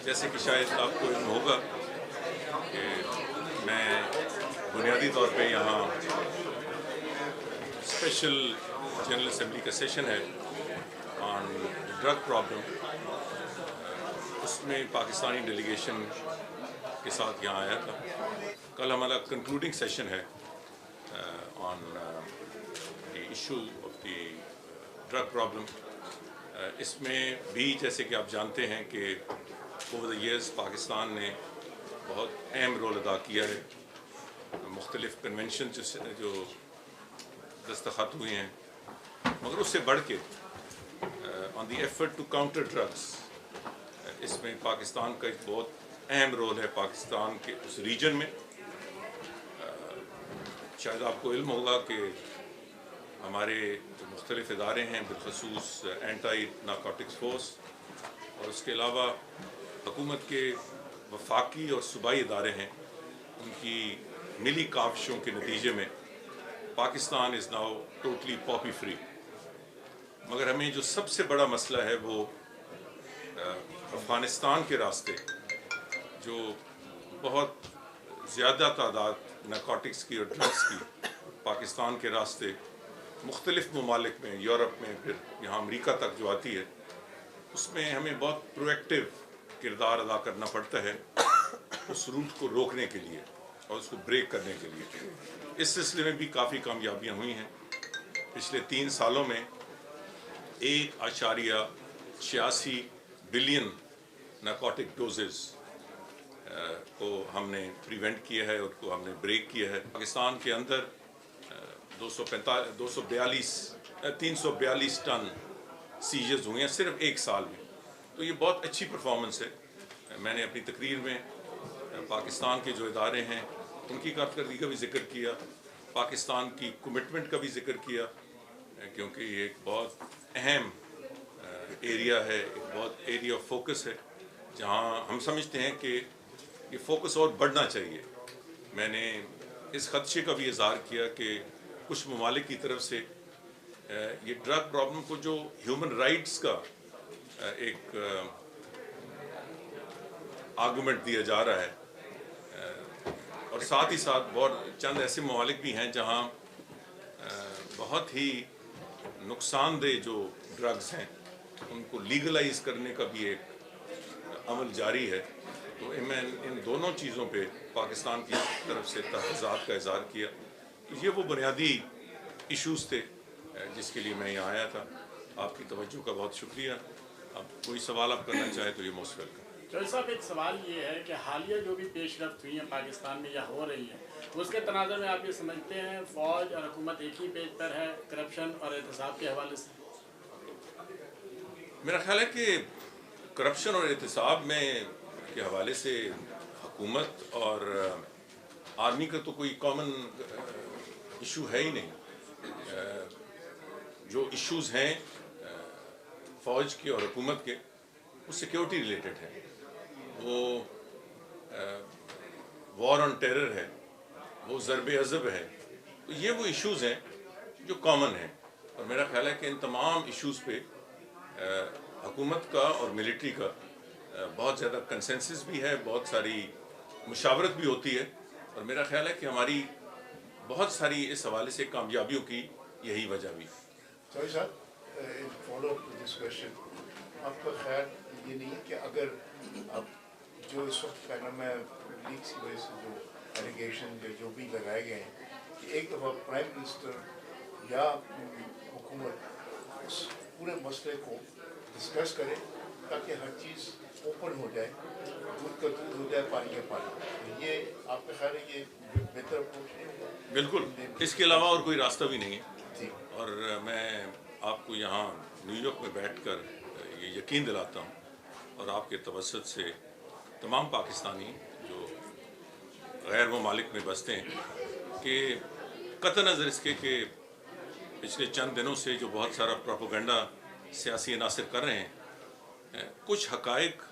جیسے کہ شاید آپ کو علم ہوگا کہ میں بنیادی طور پہ یہاں اسپیشل جنرل اسمبلی کا سیشن ہے آن ڈرگ پرابلم، اس میں پاکستانی ڈیلیگیشن کے ساتھ یہاں آیا تھا۔ کل ہمارا کنکلوڈنگ سیشن ہے on the issue of the drug problem. اس میں بھی جیسے کہ آپ جانتے ہیں کہ اوور دا ایئرز پاکستان نے بہت اہم رول ادا کیا ہے، مختلف کنونشن جو دستخط ہوئے ہیں، مگر اس سے بڑھ کے on the effort to counter drugs, اس میں پاکستان کا ایک بہت اہم رول ہے پاکستان کے اس ریجن میں۔ شاید آپ کو علم ہوگا کہ ہمارے جو مختلف ادارے ہیں، بالخصوص اینٹی نارکوٹکس فورس، اور اس کے علاوہ حکومت کے وفاقی اور صوبائی ادارے ہیں، ان کی ملی کاوشوں کے نتیجے میں Pakistan is now totally poppy free. مگر ہمیں جو سب سے بڑا مسئلہ ہے وہ افغانستان کے راستے جو بہت زیادہ تعداد نارکوٹکس کی اور ڈرگس کی پاکستان کے راستے مختلف ممالک میں، یورپ میں، پھر یہاں امریکہ تک جو آتی ہے، اس میں ہمیں بہت پرویکٹیو کردار ادا کرنا پڑتا ہے اس روٹ کو روکنے کے لیے اور اس کو بریک کرنے کے لیے۔ اس سلسلے میں بھی کافی کامیابیاں ہوئی ہیں۔ پچھلے 3 سالوں میں 1.86 بلین نارکوٹک ڈوزز کو ہم نے پریونٹ کیا ہے اور کو ہم نے بریک کیا ہے۔ پاکستان کے اندر 342 ٹن سیجرز ہوئے ہیں صرف 1 سال میں، تو یہ بہت اچھی پرفارمنس ہے۔ میں نے اپنی تقریر میں پاکستان کے جو ادارے ہیں ان کی کارکردگی کا بھی ذکر کیا، پاکستان کی کمٹمنٹ کا بھی ذکر کیا، کیونکہ یہ ایک بہت اہم ایریا ہے، ایک بہت ایریا آف فوکس ہے، جہاں ہم سمجھتے ہیں کہ یہ فوکس اور بڑھنا چاہیے۔ میں نے اس خدشے کا بھی اظہار کیا کہ کچھ ممالک کی طرف سے یہ ڈرگ پرابلم کو جو ہیومن رائٹس کا ایک آرگومنٹ دیا جا رہا ہے، اور ساتھ ہی ساتھ بہت چند ایسے ممالک بھی ہیں جہاں بہت ہی نقصان دہ جو ڈرگز ہیں ان کو لیگلائز کرنے کا بھی ایک عمل جاری ہے۔ تو میں ان دونوں چیزوں پہ پاکستان کی طرف سے تحفظات کا اظہار کیا۔ تو یہ وہ بنیادی ایشوز تھے جس کے لیے میں یہاں آیا تھا۔ آپ کی توجہ کا بہت شکریہ۔ اب کوئی سوال آپ کرنا چاہیں تو یہ موسٹ ویلکم۔ چودھری صاحب، ایک سوال یہ ہے کہ حالیہ جو بھی پیش رفت ہوئی ہیں پاکستان میں یا ہو رہی ہیں، اس کے تناظر میں آپ یہ سمجھتے ہیں فوج اور حکومت ایک ہی پیج پر ہے کرپشن اور احتساب کے حوالے سے؟ میرا خیال ہے کہ کرپشن اور احتساب میں کے حوالے سے حکومت اور آرمی کا تو کوئی کامن ایشو ہے ہی نہیں۔ جو ایشوز ہیں فوج کے اور حکومت کے وہ سیکیورٹی ریلیٹڈ ہیں، وہ وار آن ٹیرر ہے، وہ ضرب عضب ہے۔ تو یہ وہ ایشوز ہیں جو کامن ہیں، اور میرا خیال ہے کہ ان تمام ایشوز پہ حکومت کا اور ملٹری کا بہت زیادہ کنسنسس بھی ہے، بہت ساری مشاورت بھی ہوتی ہے، اور میرا خیال ہے کہ ہماری بہت ساری اس حوالے سے کامیابیوں کی یہی وجہ بھی۔ چودھری صاحب، follow up to this question, آپ کا خیال یہ نہیں ہے کہ اگر اب جو اس وقت پینم میں لیکس کی وجہ سے جو ایلیگیشن جو بھی لگائے گئے ہیں، کہ ایک دفعہ پرائم منسٹر یا حکومت اس پورے مسئلے کو ڈسکس کرے تاکہ ہر چیز اوپن ہو جائے، دودھ کا دودھ ہو جائے، پانی کا پانی، یہ آپ کا خیال ہے یہ بہتر اپروچ ہے؟ بالکل، اس کے علاوہ اور کوئی راستہ بھی نہیں ہے۔ جی، اور میں آپ کو یہاں نیو یارک میں بیٹھ کر یہ یقین دلاتا ہوں، اور آپ کے توسط سے تمام پاکستانی جو غیر ممالک میں بستے ہیں، کہ قطع نظر اس کے کہ پچھلے چند دنوں سے جو بہت سارا پروپیگنڈا سیاسی عناصر کر رہے ہیں، کچھ حقائق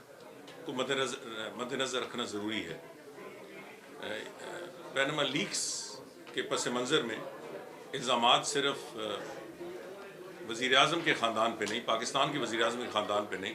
کو مد نظر رکھنا ضروری ہے۔ پینما لیکس کے پس منظر میں الزامات صرف وزیر اعظم کے خاندان پہ نہیں، پاکستان کے وزیر اعظم کے خاندان پہ نہیں،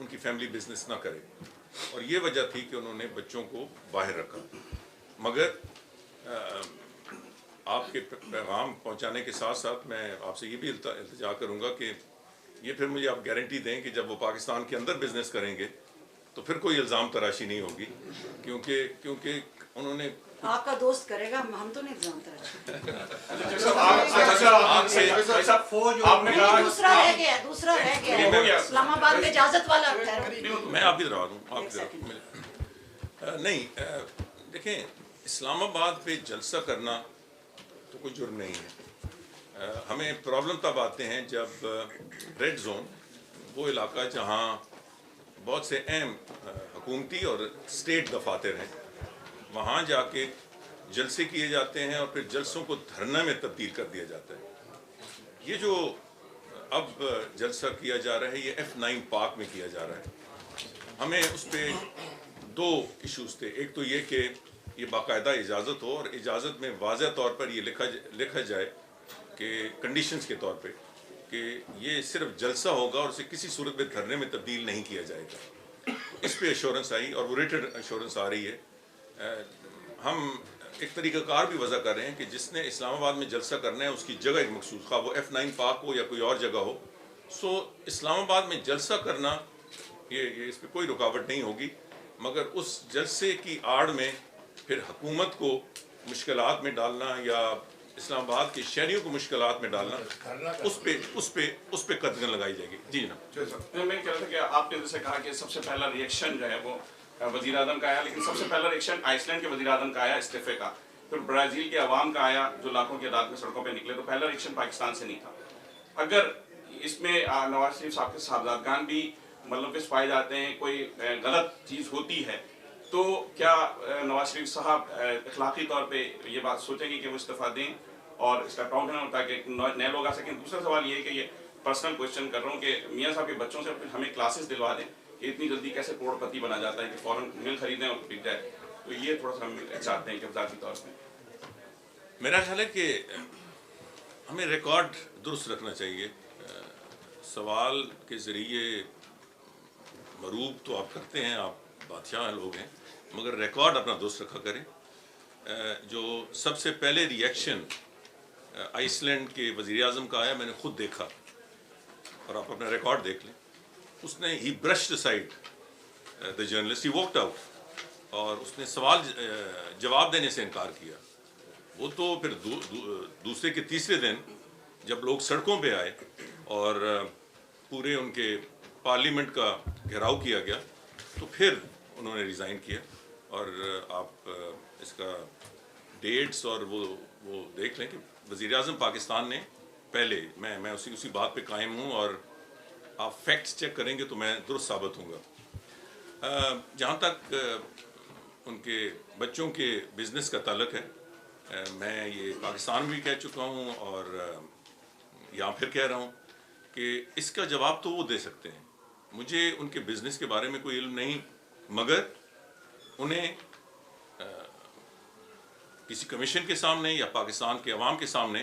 ان کی فیملی بزنس نہ کرے، اور یہ وجہ تھی کہ انہوں نے بچوں کو باہر رکھا. مگر آپ کے پیغام پہنچانے کے ساتھ ساتھ میں آپ سے یہ بھی التجا کروں گا کہ یہ پھر مجھے آپ گارنٹی دیں کہ جب وہ پاکستان کے اندر بزنس کریں گے تو پھر کوئی الزام تراشی نہیں ہوگی، کیونکہ انہوں نے آپ کا دوست کرے گا، ہم تو نہیں الزام تراشی. دوسرا رہ گیا اسلام آباد میں اجازت والا. میں آپ کی طرح ہوں نہیں دیکھیں، اسلام آباد پہ جلسہ کرنا تو کوئی جرم نہیں ہے. ہمیں پرابلم تب آتے ہیں جب ریڈ زون، وہ علاقہ جہاں بہت سے اہم حکومتی اور اسٹیٹ دفاتر ہیں، وہاں جا کے جلسے کیے جاتے ہیں اور پھر جلسوں کو دھرنا میں تبدیل کر دیا جاتا ہے. یہ جو اب جلسہ کیا جا رہا ہے یہ F9 پارک میں کیا جا رہا ہے. ہمیں اس پہ 2 ایشوز تھے. ایک تو یہ کہ یہ باقاعدہ اجازت ہو، اور اجازت میں واضح طور پر یہ لکھا جائے کہ کنڈیشنز کے طور پہ کہ یہ صرف جلسہ ہوگا اور اسے کسی صورت میں دھرنے میں تبدیل نہیں کیا جائے گا. اس پہ ایشورنس آئی اور وہ ریٹڈ ایشورنس آ رہی ہے. ہم ایک طریقہ کار بھی وضع کر رہے ہیں کہ جس نے اسلام آباد میں جلسہ کرنا ہے اس کی جگہ ایک مخصوص، خواہ وہ F9 پارک ہو یا کوئی اور جگہ ہو، سو اسلام آباد میں جلسہ کرنا یہ اس پہ کوئی رکاوٹ نہیں ہوگی. مگر اس جلسے کی آڑ میں پھر حکومت کو مشکلات میں ڈالنا یا اسلام آباد کے شہریوں کو مشکلات میں ڈالنا، اس پہ قدغن لگائی جائے گی. جی جناب. میں کہہ رہا تھا کہ آپ نے جیسے کہا کہ سب سے پہلا ریئیکشن جو ہے وہ وزیر اعظم کا آیا، لیکن سب سے پہلا ریئیکشن آئس لینڈ کے وزیر اعظم کا آیا استعفے کا، پھر برازیل کے عوام کا آیا جو لاکھوں کی تعداد میں سڑکوں پہ نکلے. تو پہلا ریئیکشن پاکستان سے نہیں تھا. اگر اس میں نواز شریف صاحب کے صاحبزادگان بھی ملوث پائے جاتے ہیں، کوئی غلط چیز ہوتی ہے، تو کیا نواز شریف صاحب اخلاقی طور پہ یہ بات سوچیں گے کہ وہ استعفیٰ دیں اور اس کا اکاؤنٹ نہ ہو تاکہ نئے لوگ آ سکیں؟ دوسرا سوال یہ ہے کہ یہ پرسنل کوشچن کر رہا ہوں کہ میاں صاحب کے بچوں سے ہمیں کلاسز دلوا دیں کہ اتنی جلدی کیسے کروڑ پتی بنا جاتا ہے کہ فوراً مل خریدیں اور بک جائے. تو یہ تھوڑا سا ہم چاہتے ہیں کہ ذاتی طور پہ. میرا خیال ہے کہ ہمیں ریکارڈ درست رکھنا چاہیے. سوال کے ذریعے مروب تو آپ کرتے ہیں، آپ بادشاہ لوگ ہیں، مگر ریکارڈ اپنا درست رکھا کریں. جو سب سے پہلے ریئیکشن آئس لینڈ کے وزیر اعظم کا آیا، میں نے خود دیکھا اور آپ اپنا ریکارڈ دیکھ لیں. اس نے ہی brushed aside the journalist, he walked out, اور اس نے سوال جواب دینے سے انکار کیا. وہ تو پھر دوسرے کے تیسرے دن جب لوگ سڑکوں پہ آئے اور پورے ان کے پارلیمنٹ کا گھیراؤ کیا گیا تو پھر انہوں نے ریزائن کیا. اور آپ اس کا ڈیٹس اور وہ دیکھ لیں کہ وزیر اعظم پاکستان نے پہلے، میں اسی بات پہ قائم ہوں، اور آپ فیکٹس چیک کریں گے تو میں درست ثابت ہوں گا. جہاں تک ان کے بچوں کے بزنس کا تعلق ہے، میں یہ پاکستان بھی کہہ چکا ہوں اور یہاں پھر کہہ رہا ہوں کہ اس کا جواب تو وہ دے سکتے ہیں. مجھے ان کے بزنس کے بارے میں کوئی علم نہیں، مگر انہیں کسی کمیشن کے سامنے یا پاکستان کے عوام کے سامنے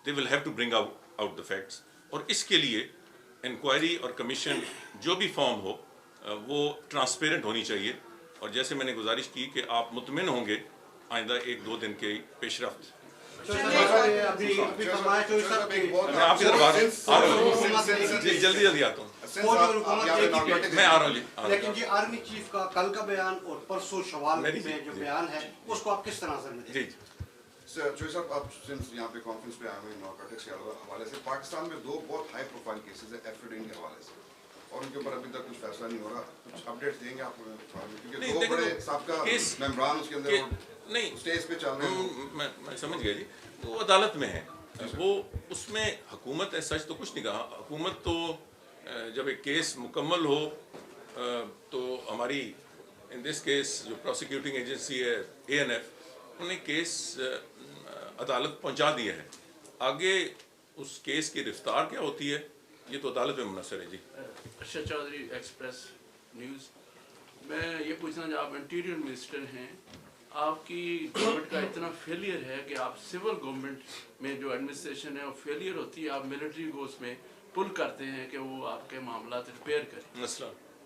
they will have to bring out the facts. اور اس کے لیے انکوائری اور کمیشن جو بھی فارم ہو وہ ٹرانسپیرنٹ ہونی چاہیے. اور جیسے میں نے گزارش کی کہ آپ مطمئن ہوں گے آئندہ 1-2 دن کے پیش رفت. میں آپ کی طرف آ رہا ہوں، جلدی آتا ہوں. میں آ رہا ہوں. لیکن جی آرمی چیف کا کل کا بیان اور پرسوں شوال میں جو بیان ہے اس کو آپ کس طرح سے ملتے ہیں؟ چوہدری صاحب، آپ یہاں پہ کانفرنس پہ آئے ہوئے نارکوٹکس کے حوالے سے، پاکستان میں 2 بہت ہائی پروفائل کیسز ہیں ایفیڈین کے حوالے سے، اور ان کے اوپر ابھی تک کچھ فیصلہ نہیں ہو رہا. کچھ اپڈیٹ دیں گے آپ کو؟ کیونکہ 2 بڑے سابقہ ممبران اس کے اندر اسٹیج پہ چل رہے ہیں. میں سمجھ گیا جی. وہ عدالت میں ہے، وہ اس میں حکومت سچ تو کچھ نہیں کہا. حکومت تو جب ایک کیس مکمل ہو تو ہماری ان دس کیس جو پروسیکیوٹنگ ایجنسی ہے ANF، انہوں نے کیس عدالت پہنچا دیا ہے. آگے اس کیس کی رفتار کیا ہوتی ہے یہ تو عدالت میں منحصر ہے. جی ارشد چودھری، ایکسپریس نیوز. میں یہ پوچھنا چاہتا، آپ انٹیریئر منسٹر ہیں، آپ کی گورنمنٹ کا اتنا فیلئر ہے کہ آپ سول گورنمنٹ میں جو ایڈمنسٹریشن ہے وہ فیلئر ہوتی ہے، آپ ملٹری کو اس میں پل کرتے ہیں کہ وہ آپ کے معاملات ریپیئر کریں.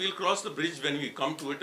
We'll cross the bridge when we come to it।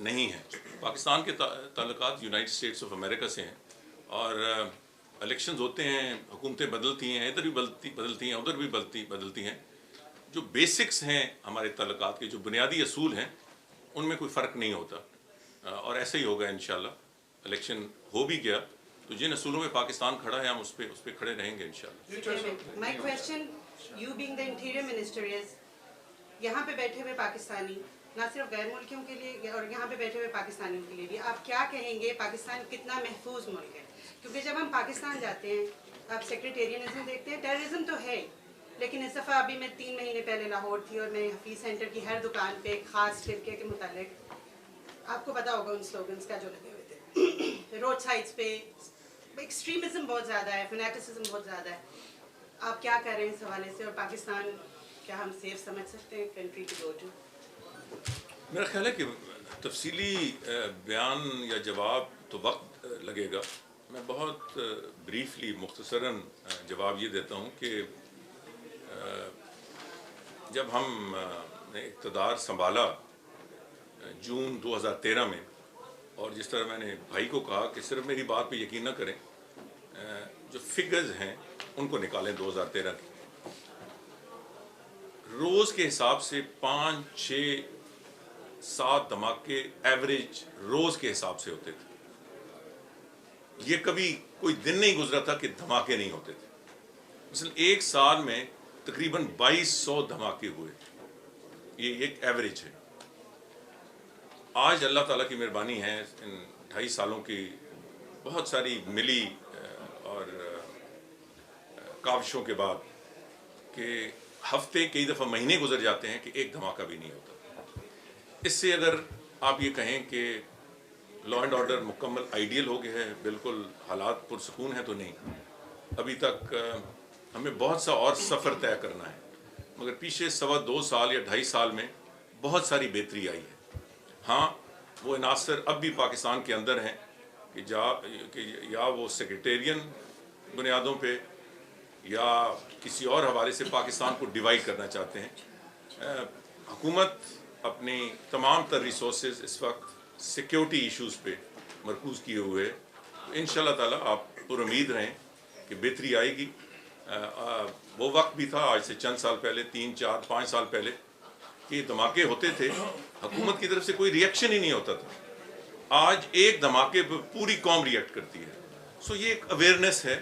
نہیں ہیں. پاکستان کے تعلقات یونائٹڈ اسٹیٹس آف امریکہ سے ہیں اور الیکشنز ہوتے ہیں, حکومتیں بدلتی ہیں, ادھر بھی بدلتی ہیں, ادھر بھی بدلتی ہیں. جو بیسکس ہیں ہمارے تعلقات کے, جو بنیادی اصول ہیں, ان میں کوئی فرق نہیں ہوتا اور ایسے ہی ہوگا انشاءاللہ. الیکشن ہو بھی گیا تو جن اصولوں میں پاکستان کھڑا ہے ہم اس پہ کھڑے رہیں گے انشاءاللہ. My question, you being the interior minister is, یہاں پہ بیٹھے ہوئے پاکستانی, نہ صرف غیر ملکیوں کے لیے اور یہاں پہ بیٹھے ہوئے پاکستانیوں کے لیے بھی, آپ کیا کہیں گے پاکستان کتنا محفوظ ملک ہے؟ کیونکہ جب ہم پاکستان جاتے ہیں, آپ سیکریٹیرینزم دیکھتے ہیں, ٹیررزم تو ہے, لیکن اس دفعہ ابھی میں 3 مہینے پہلے لاہور تھی اور میں حفیظ سینٹر کی ہر دکان پہ ایک خاص فرقے کے متعلق, آپ کو پتا ہوگا ان سلوگنس کا جو لگے ہوئے تھے, روڈ سائڈس پہ ایکسٹریمزم بہت زیادہ ہے, فنیٹسزم بہت زیادہ ہے. آپ کیا کر رہے ہیں اس حوالے سے, اور پاکستان کیا ہم سیف سمجھ سکتے ہیں کنٹری ٹو گو ٹو؟ میرا خیال ہے کہ تفصیلی بیان یا جواب تو وقت لگے گا. میں بہت بریفلی مختصراً جواب یہ دیتا ہوں کہ جب ہم نے اقتدار سنبھالا جون 2013 میں, اور جس طرح میں نے بھائی کو کہا کہ صرف میری بات پہ یقین نہ کریں, جو فگرز ہیں ان کو نکالیں 2013 کی, روز کے حساب سے 5, 6, 7 دھماکے ایوریج روز کے حساب سے ہوتے تھے. یہ کبھی کوئی دن نہیں گزرا تھا کہ دھماکے نہیں ہوتے تھے. مثلا ایک سال میں تقریباً 2200 دھماکے ہوئے, یہ ایک ایوریج ہے. آج اللہ تعالیٰ کی مہربانی ہے, ان 2.5 سالوں کی بہت ساری ملی اور کاوشوں کے بعد, کہ ہفتے کئی دفعہ مہینے گزر جاتے ہیں کہ ایک دھماکہ بھی نہیں ہوتا. اس سے اگر آپ یہ کہیں کہ لا اینڈ آرڈر مکمل آئیڈیل ہو گیا ہے, بالکل حالات پرسکون ہیں, تو نہیں. ابھی تک ہمیں بہت سا اور سفر طے کرنا ہے, مگر پیچھے 2.25 سال یا 2.5 سال میں بہت ساری بہتری آئی ہے. ہاں, وہ عناصر اب بھی پاکستان کے اندر ہیں کہ یا وہ سیکریٹیرین بنیادوں پہ یا کسی اور حوالے سے پاکستان کو ڈیوائڈ کرنا چاہتے ہیں. حکومت اپنی تمام تر ریسورسز اس وقت سیکیورٹی ایشوز پہ مرکوز کیے ہوئے ہے. انشاءاللہ تعالیٰ آپ پر امید رہیں کہ بہتری آئے گی. وہ وقت بھی تھا آج سے چند سال پہلے, 3, 4, 5 سال پہلے, کہ دھماکے ہوتے تھے, حکومت کی طرف سے کوئی ریئیکشن ہی نہیں ہوتا تھا. آج ایک دھماکے پہ پوری قوم ریئیکٹ کرتی ہے. سو یہ ایک اویئرنیس ہے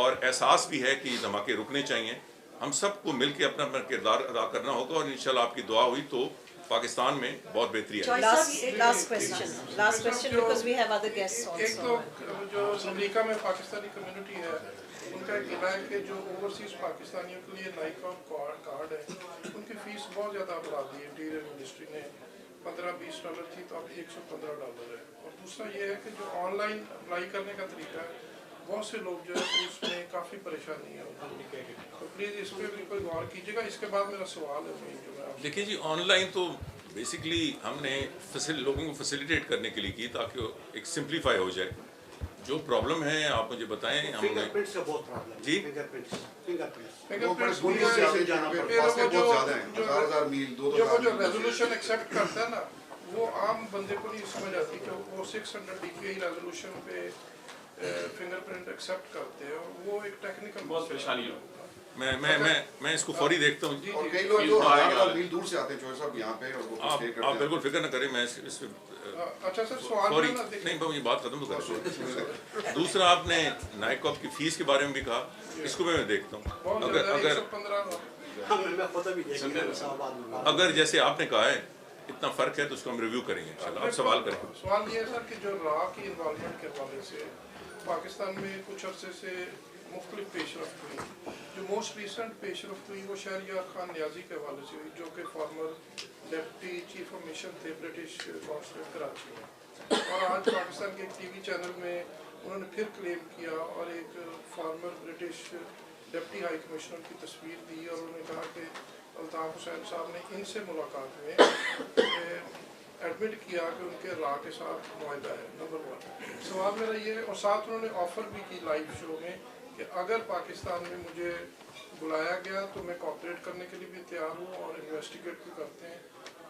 اور احساس بھی ہے کہ یہ دھماکے رکنے چاہیے. ہم سب کو مل کے اپنا اپنا کردار ادا کرنا ہوگا, اور انشاءاللہ آپ کی دعا ہوئی تو پاکستان میں بہت بہتری آئے. Last question because we have other guests also. ایک تو جو امریکہ میں پاکستانی کمیونٹی ہے, ان کا ایک کہنا ہے کہ جو اوورسیز پاکستانیوں کے لیے نائکا کارڈ ہے, ان کی فیس بہت زیادہ بڑھا دی ہے انٹیریئر منسٹری نے. $15-20 تھی تو اب $115 ہے. اور دوسرا یہ ہے کہ جو آن لائن اپلائی کرنے کا طریقہ ہے, بہت سے لوگ جو ہے اس میں کافی پریشانی ہے. تو پلیز اس پہ بھی کوئی غور کیجیے گا. اس کے بعد میرا سوال ہے جو میں دیکھیں جی, آن لائن تو بیسکلی ہم نے لوگوں کو فیسیلیٹیٹ کرنے کے لیے کی تاکہ ایک سمپلیفائی ہو جائے. جو پرابلم ہے آپ مجھے بتائیں. ہم فنگر پرنٹس کا بہت پرابلم جی, جو ریزولوشن ایکسیپٹ کرتا ہے نا, وہ عام بندے کو نہیں سمجھ آتی کہ وہ 600 DPI ریزولوشن پہ فنگر پرنٹ ایکسیپٹ کرتے ہیں, اور وہ ایک ٹیکنیکل بہت پریشانی ہو. میں اس کو فوری دیکھتا ہوں. اور کئی لوگ جو میل دور سے آتے ہیں صاحب یہاں پہ, آپ بالکل فکر نہ کریں, میں اس پہ اچھا سر سوال سوری نہیں, یہ بات ختم تو کر. دوسرا آپ نے نائکاپ کی فیس کے بارے میں بھی کہا, اس کو میں دیکھتا ہوں. اگر جیسے آپ نے کہا ہے اتنا فرق ہے تو اس کو ہم ریویو کریں گے انشاءاللہ. آپ سوال کریں. سوال یہ ہے سر کہ جو را کی انوالومنٹ کے حوالے سے پاکستان میں کچھ عرصے سے مختلف پیش رفت ہوئی. جو موسٹ ریسنٹ پیش رفت ہوئی وہ شہریار خان نیازی کے حوالے سے ہوئی, جو کہ former deputy chief of mission تھے برٹش کانسولیٹ کراچی میں. اور آج پاکستان کے ایک TV چینل میں انہوں نے پھر کلیم کیا اور ایک former British deputy high commissioner کی تصویر دی, اور انہوں نے کہا کہ الطاف حسین صاحب نے ان سے ملاقات میں ایڈمٹ کیا کہ ان کے را کے ساتھ معاہدہ ہے. نمبر 1 سوال میرا یہ ہے, اور ساتھ انہوں نے آفر بھی کی لائیو شو میں کہ اگر پاکستان میں مجھے بلایا گیا تو میں کوآپریٹ کرنے کے لیے بھی تیار ہوں اور انویسٹیگیٹ بھی کرتے ہیں.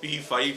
P5